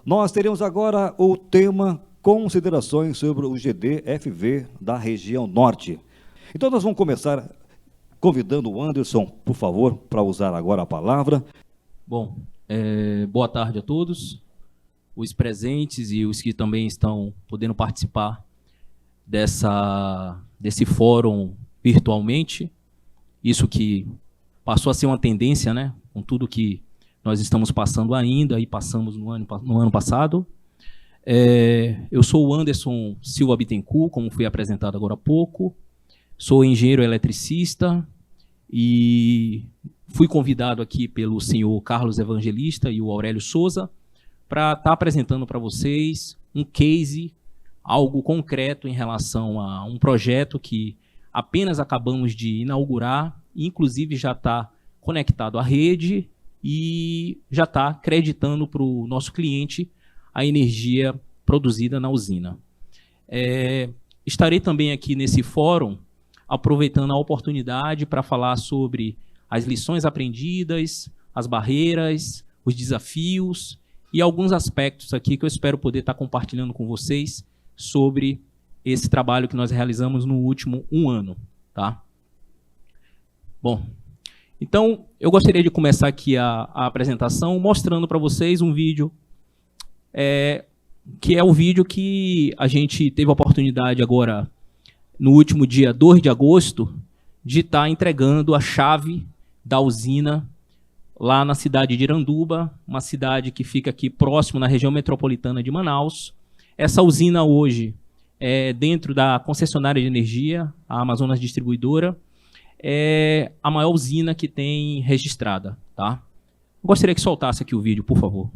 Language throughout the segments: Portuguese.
Nós teremos agora o tema considerações sobre o GDFV da região norte. Então nós vamos começar convidando o Anderson, por favor, para usar agora a palavra. Bom, boa tarde a todos, os presentes e os que também estão podendo participar desse fórum virtualmente. Isso que passou a ser uma tendência, né, com tudo que nós estamos passando ainda e passamos no ano passado. Eu sou o Anderson Silva Bittencourt, como fui apresentado agora há pouco. Sou engenheiro eletricista e fui convidado aqui pelo senhor Carlos Evangelista e o Aurélio Souza para estar apresentando para vocês um case, algo concreto em relação a um projeto que apenas acabamos de inaugurar, inclusive já está conectado à rede e já está acreditando para o nosso cliente a energia produzida na usina. Estarei também aqui nesse fórum, aproveitando a oportunidade para falar sobre as lições aprendidas, as barreiras, os desafios e alguns aspectos aqui que eu espero poder estar compartilhando com vocês sobre esse trabalho que nós realizamos no último ano, tá? Bom, então eu gostaria de começar aqui a apresentação mostrando para vocês um vídeo, que é o vídeo que a gente teve a oportunidade agora, no último dia 2 de agosto, de estar entregando a chave da usina lá na cidade de Iranduba, uma cidade que fica aqui próximo na região metropolitana de Manaus. Essa usina hoje é dentro da concessionária de energia, a Amazonas Distribuidora, é a maior usina que tem registrada, tá? Gostaria que soltasse aqui o vídeo, por favor.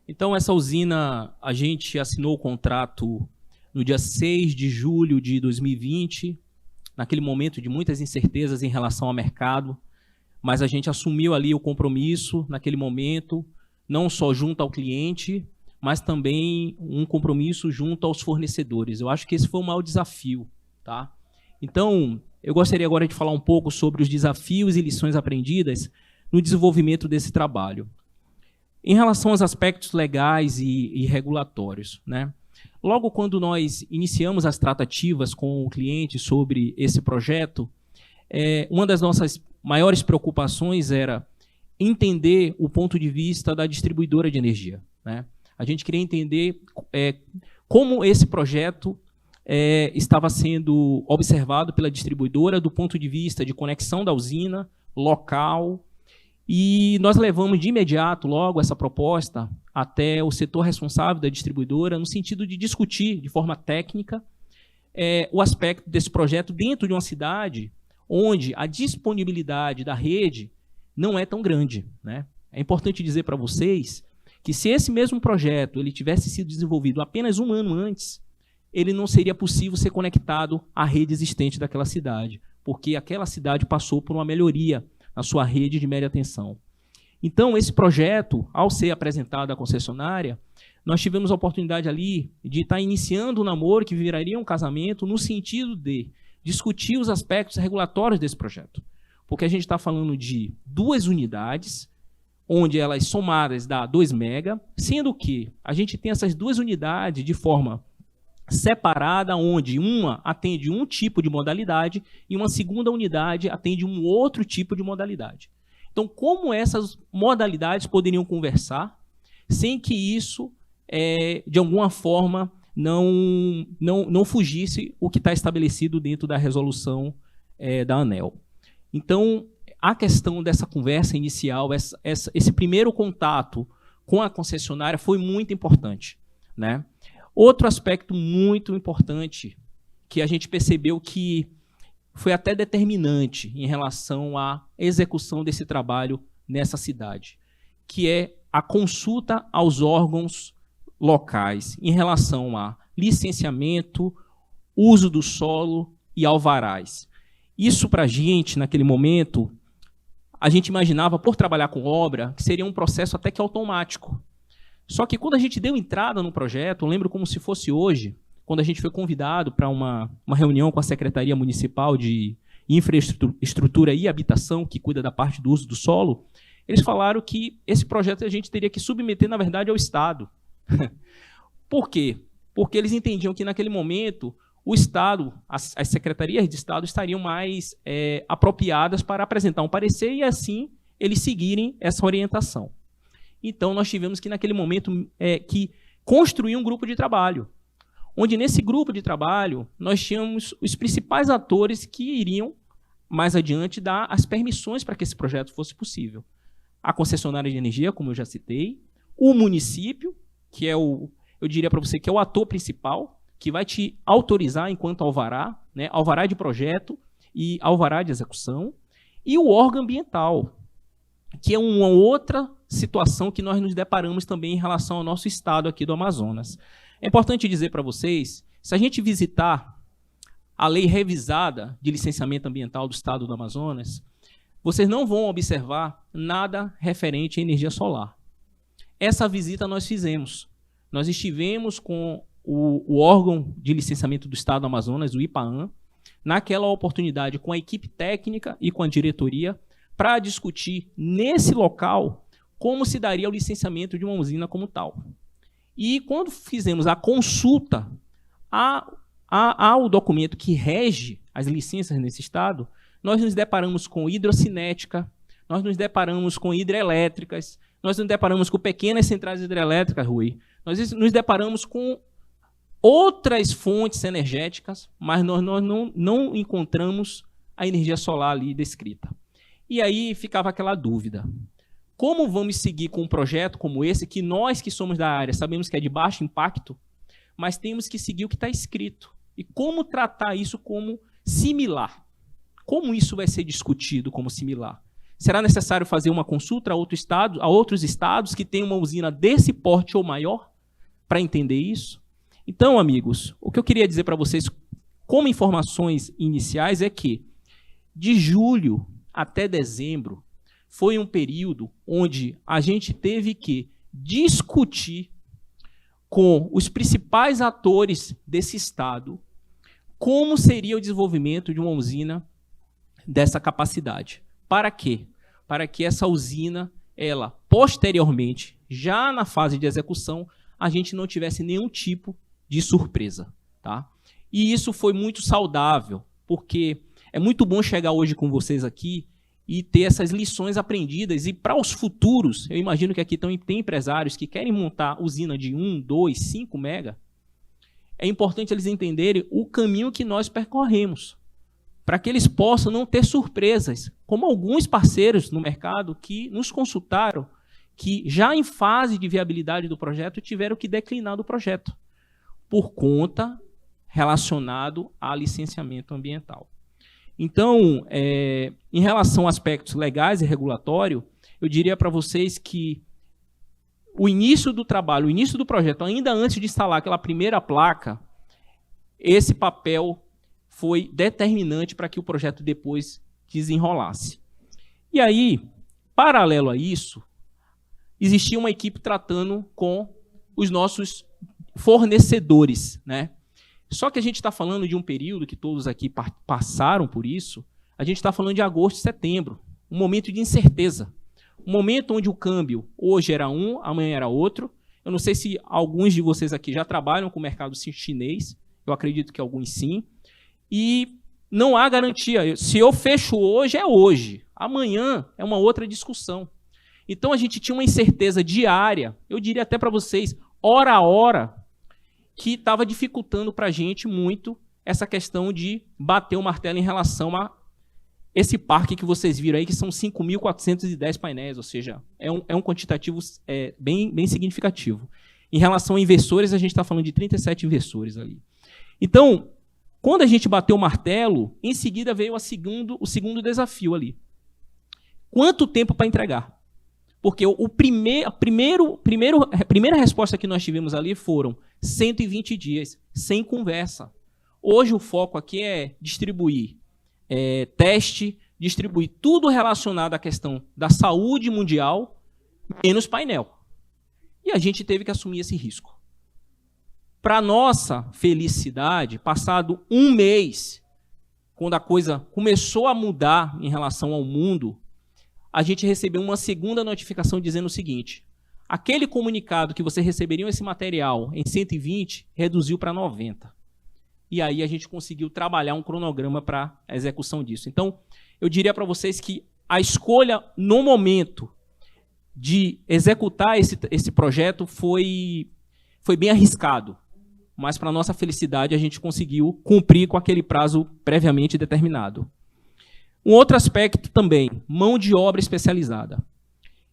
Então, essa usina, a gente assinou o contrato no dia 6 de julho de 2020, naquele momento de muitas incertezas em relação ao mercado, mas a gente assumiu ali o compromisso naquele momento, não só junto ao cliente, mas também um compromisso junto aos fornecedores. Eu acho que esse foi o maior desafio, tá? Então, eu gostaria agora de falar um pouco sobre os desafios e lições aprendidas no desenvolvimento desse trabalho. Em relação aos aspectos legais e regulatórios, né? Logo quando nós iniciamos as tratativas com o cliente sobre esse projeto, uma das nossas maiores preocupações era entender o ponto de vista da distribuidora de energia, né? A gente queria entender como esse projeto estava sendo observado pela distribuidora do ponto de vista de conexão da usina, local. E nós levamos de imediato, logo, essa proposta até o setor responsável da distribuidora, no sentido de discutir de forma técnica o aspecto desse projeto dentro de uma cidade onde a disponibilidade da rede não é tão grande, né? É importante dizer para vocês que se esse mesmo projeto ele tivesse sido desenvolvido apenas um ano antes, ele não seria possível ser conectado à rede existente daquela cidade, porque aquela cidade passou por uma melhoria na sua rede de média tensão. Então, esse projeto, ao ser apresentado à concessionária, nós tivemos a oportunidade ali de estar iniciando um namoro que viraria um casamento no sentido de discutir os aspectos regulatórios desse projeto. Porque a gente está falando de 2 unidades, onde elas somadas dá 2 mega, sendo que a gente tem essas 2 unidades de forma separada, onde uma atende um tipo de modalidade e uma segunda unidade atende um outro tipo de modalidade. Então, como essas modalidades poderiam conversar sem que isso, de alguma forma, não fugisse o que está estabelecido dentro da resolução da ANEEL. Então, a questão dessa conversa inicial, esse primeiro contato com a concessionária foi muito importante, né? Outro aspecto muito importante que a gente percebeu que foi até determinante em relação à execução desse trabalho nessa cidade, que é a consulta aos órgãos locais em relação a licenciamento, uso do solo e alvarás. Isso para a gente, naquele momento, a gente imaginava, por trabalhar com obra, que seria um processo até que automático. Só que quando a gente deu entrada no projeto, eu lembro como se fosse hoje, quando a gente foi convidado para uma reunião com a Secretaria Municipal de Infraestrutura e Habitação, que cuida da parte do uso do solo, eles falaram que esse projeto a gente teria que submeter, na verdade, ao Estado. Por quê? Porque eles entendiam que, naquele momento, o Estado, as secretarias de Estado estariam mais apropriadas para apresentar um parecer e, assim, eles seguirem essa orientação. Então, nós tivemos que, naquele momento, que construir um grupo de trabalho, onde, nesse grupo de trabalho, nós tínhamos os principais atores que iriam, mais adiante, dar as permissões para que esse projeto fosse possível. A concessionária de energia, como eu já citei, o município, que é eu diria para você que é o ator principal, que vai te autorizar enquanto alvará, né, alvará de projeto e alvará de execução, e o órgão ambiental, que é uma outra situação que nós nos deparamos também em relação ao nosso estado aqui do Amazonas. É importante dizer para vocês, se a gente visitar a lei revisada de licenciamento ambiental do estado do Amazonas, vocês não vão observar nada referente à energia solar. Essa visita nós fizemos. Nós estivemos com o órgão de licenciamento do estado do Amazonas, o IPAAM, naquela oportunidade com a equipe técnica e com a diretoria, para discutir nesse local como se daria o licenciamento de uma usina como tal. E quando fizemos a consulta ao documento que rege as licenças nesse estado, nós nos deparamos com hidrocinética, nós nos deparamos com hidrelétricas, nós nos deparamos com pequenas centrais hidrelétricas, Rui, nós nos deparamos com outras fontes energéticas, mas nós não encontramos a energia solar ali descrita. E aí ficava aquela dúvida. Como vamos seguir com um projeto como esse, que nós que somos da área sabemos que é de baixo impacto, mas temos que seguir o que está escrito? E como tratar isso como similar? Como isso vai ser discutido como similar? Será necessário fazer uma consulta a outros estados que têm uma usina desse porte ou maior para entender isso? Então, amigos, o que eu queria dizer para vocês como informações iniciais é que de julho até dezembro foi um período onde a gente teve que discutir com os principais atores desse estado como seria o desenvolvimento de uma usina dessa capacidade. Para quê? Para que essa usina, ela posteriormente, já na fase de execução, a gente não tivesse nenhum tipo de surpresa, tá? E isso foi muito saudável, porque é muito bom chegar hoje com vocês aqui e ter essas lições aprendidas. E para os futuros, eu imagino que aqui tem empresários que querem montar usina de 1, 2, 5 mega. É importante eles entenderem o caminho que nós percorremos, para que eles possam não ter surpresas, como alguns parceiros no mercado que nos consultaram, que já em fase de viabilidade do projeto tiveram que declinar do projeto, por conta relacionado a licenciamento ambiental. Então, em relação a aspectos legais e regulatório, eu diria para vocês que o início do trabalho, o início do projeto, ainda antes de instalar aquela primeira placa, esse papel foi determinante para que o projeto depois desenrolasse. E aí, paralelo a isso, existia uma equipe tratando com os nossos fornecedores, né? Só que a gente está falando de um período que todos aqui passaram por isso, a gente está falando de agosto e setembro, um momento de incerteza. Um momento onde o câmbio hoje era um, amanhã era outro. Eu não sei se alguns de vocês aqui já trabalham com o mercado chinês, eu acredito que alguns sim. E não há garantia. Se eu fecho hoje, é hoje. Amanhã é uma outra discussão. Então a gente tinha uma incerteza diária, eu diria até para vocês, hora a hora, que estava dificultando para a gente muito essa questão de bater o martelo em relação a esse parque que vocês viram aí, que são 5.410 painéis, ou seja, é um quantitativo bem significativo. Em relação a inversores, a gente está falando de 37 inversores ali. Então, quando a gente bateu o martelo, em seguida veio o segundo desafio ali. Quanto tempo para entregar? Porque a primeira resposta que nós tivemos ali foram 120 dias, sem conversa. Hoje o foco aqui é distribuir teste, distribuir tudo relacionado à questão da saúde mundial, menos painel. E a gente teve que assumir esse risco. Para nossa felicidade, passado um mês, quando a coisa começou a mudar em relação ao mundo, a gente recebeu uma segunda notificação dizendo o seguinte: aquele comunicado que vocês receberiam esse material em 120 reduziu para 90. E aí a gente conseguiu trabalhar um cronograma para a execução disso. Então, eu diria para vocês que a escolha no momento de executar esse projeto foi bem arriscado. Mas, para nossa felicidade, a gente conseguiu cumprir com aquele prazo previamente determinado. Um outro aspecto também, mão de obra especializada.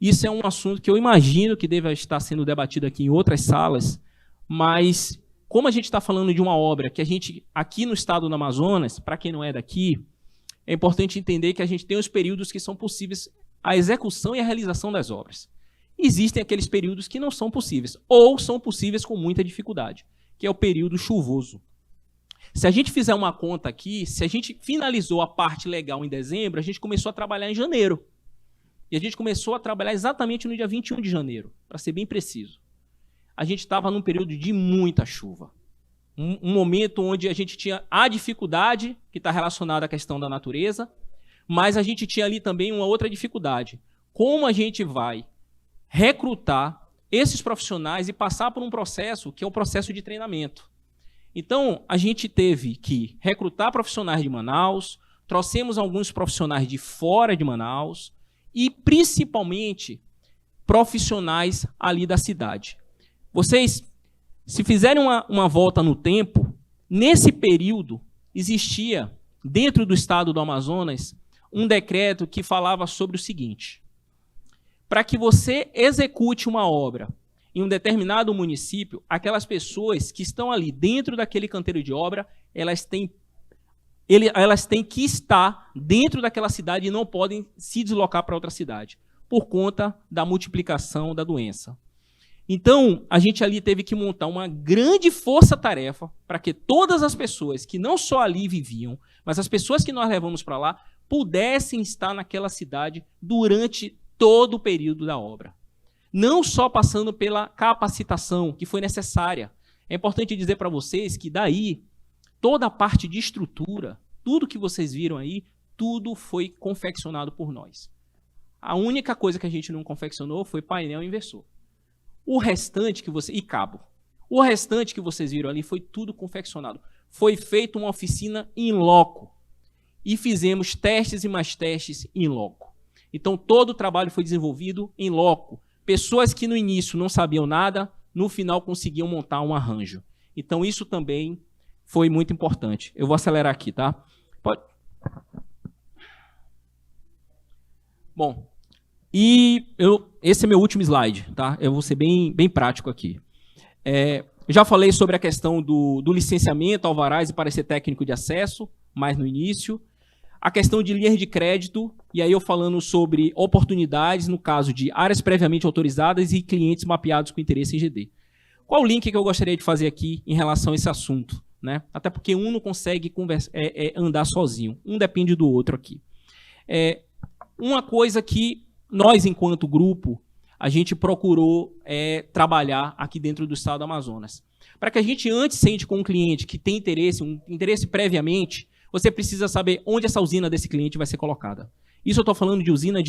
Isso é um assunto que eu imagino que deve estar sendo debatido aqui em outras salas, mas como a gente está falando de uma obra que a gente, aqui no estado do Amazonas, para quem não é daqui, é importante entender que a gente tem os períodos que são possíveis a execução e a realização das obras. Existem aqueles períodos que não são possíveis, ou são possíveis com muita dificuldade, que é o período chuvoso. Se a gente fizer uma conta aqui, se a gente finalizou a parte legal em dezembro, a gente começou a trabalhar em janeiro. E a gente começou a trabalhar exatamente no dia 21 de janeiro, para ser bem preciso. A gente estava num período de muita chuva. Um momento onde a gente tinha a dificuldade, que está relacionada à questão da natureza, mas a gente tinha ali também uma outra dificuldade. Como a gente vai recrutar esses profissionais e passar por um processo que é o processo de treinamento. Então, a gente teve que recrutar profissionais de Manaus, trouxemos alguns profissionais de fora de Manaus e, principalmente, profissionais ali da cidade. Vocês, se fizerem uma volta no tempo, nesse período existia, dentro do estado do Amazonas, um decreto que falava sobre o seguinte: para que você execute uma obra em um determinado município, aquelas pessoas que estão ali dentro daquele canteiro de obra, elas têm que estar dentro daquela cidade e não podem se deslocar para outra cidade, por conta da multiplicação da doença. Então, a gente ali teve que montar uma grande força-tarefa para que todas as pessoas que não só ali viviam, mas as pessoas que nós levamos para lá, pudessem estar naquela cidade durante todo o período da obra. Não só passando pela capacitação que foi necessária. É importante dizer para vocês que daí, toda a parte de estrutura, tudo que vocês viram aí, tudo foi confeccionado por nós. A única coisa que a gente não confeccionou foi painel inversor. O restante e cabo. O restante que vocês viram ali foi tudo confeccionado. Foi feita uma oficina in loco. E fizemos testes e mais testes in loco. Então, todo o trabalho foi desenvolvido in loco. Pessoas que no início não sabiam nada, no final conseguiam montar um arranjo. Então, isso também foi muito importante. Eu vou acelerar aqui, tá? Pode. Bom, esse é meu último slide, tá? Eu vou ser bem prático aqui. Já falei sobre a questão do licenciamento, alvarás e parecer técnico de acesso, mais no início. a questão de linhas de crédito, e aí eu falando sobre oportunidades no caso de áreas previamente autorizadas e clientes mapeados com interesse em GD. Qual o link que eu gostaria de fazer aqui em relação a esse assunto? Né? Até porque um não consegue andar sozinho, um depende do outro aqui. Uma coisa que nós, enquanto grupo, a gente procurou trabalhar aqui dentro do estado do Amazonas. Para que a gente antes sente com um cliente que tem interesse, um interesse previamente, você precisa saber onde essa usina desse cliente vai ser colocada. Isso eu estou falando de usina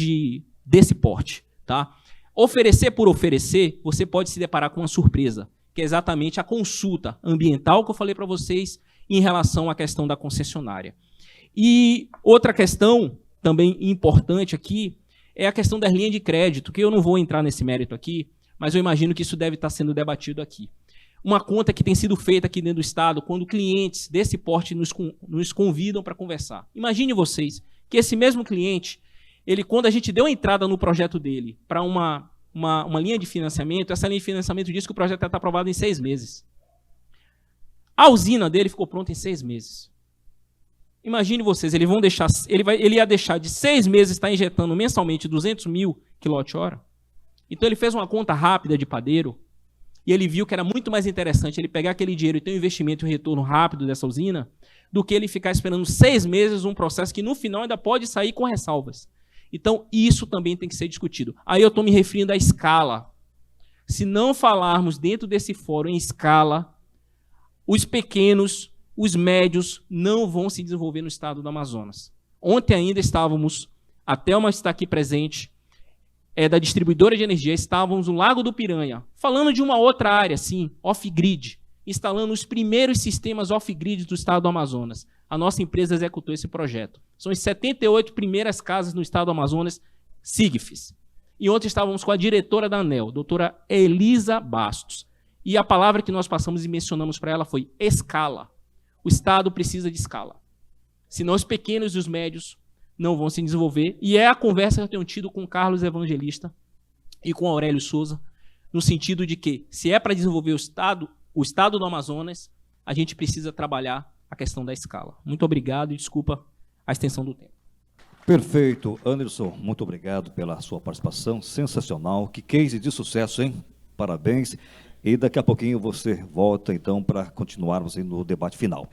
desse porte. Tá? Oferecer por oferecer, você pode se deparar com uma surpresa, que é exatamente a consulta ambiental que eu falei para vocês em relação à questão da concessionária. E outra questão também importante aqui é a questão das linhas de crédito, que eu não vou entrar nesse mérito aqui, mas eu imagino que isso deve estar sendo debatido aqui. Uma conta que tem sido feita aqui dentro do Estado, quando clientes desse porte nos convidam para conversar. Imagine vocês que esse mesmo cliente, quando a gente deu a entrada no projeto dele para uma linha de financiamento, essa linha de financiamento diz que o projeto está aprovado em 6 meses. A usina dele ficou pronta em 6 meses. Imagine vocês, ele ia deixar de 6 meses estar injetando mensalmente 200 mil kWh. Então ele fez uma conta rápida de padeiro e ele viu que era muito mais interessante ele pegar aquele dinheiro e ter um investimento e um retorno rápido dessa usina do que ele ficar esperando 6 meses um processo que no final ainda pode sair com ressalvas. Então isso também tem que ser discutido. Aí eu estou me referindo à escala. Se não falarmos dentro desse fórum em escala, os pequenos, os médios não vão se desenvolver no estado do Amazonas. Ontem ainda estávamos, a Thelma está aqui presente, da distribuidora de energia, estávamos no Lago do Piranha, falando de uma outra área, sim, off-grid, instalando os primeiros sistemas off-grid do estado do Amazonas. A nossa empresa executou esse projeto. São as 78 primeiras casas no estado do Amazonas, SIGFIS. E ontem estávamos com a diretora da ANEEL, doutora Elisa Bastos. E a palavra que nós passamos e mencionamos para ela foi escala. O Estado precisa de escala. Senão os pequenos e os médios não vão se desenvolver. E é a conversa que eu tenho tido com o Carlos Evangelista e com o Aurélio Souza, no sentido de que, se é para desenvolver o Estado do Amazonas, a gente precisa trabalhar a questão da escala. Muito obrigado e desculpa a extensão do tempo. Perfeito. Anderson, muito obrigado pela sua participação. Sensacional. Que case de sucesso, hein? Parabéns. E daqui a pouquinho você volta, então, para continuarmos no debate final.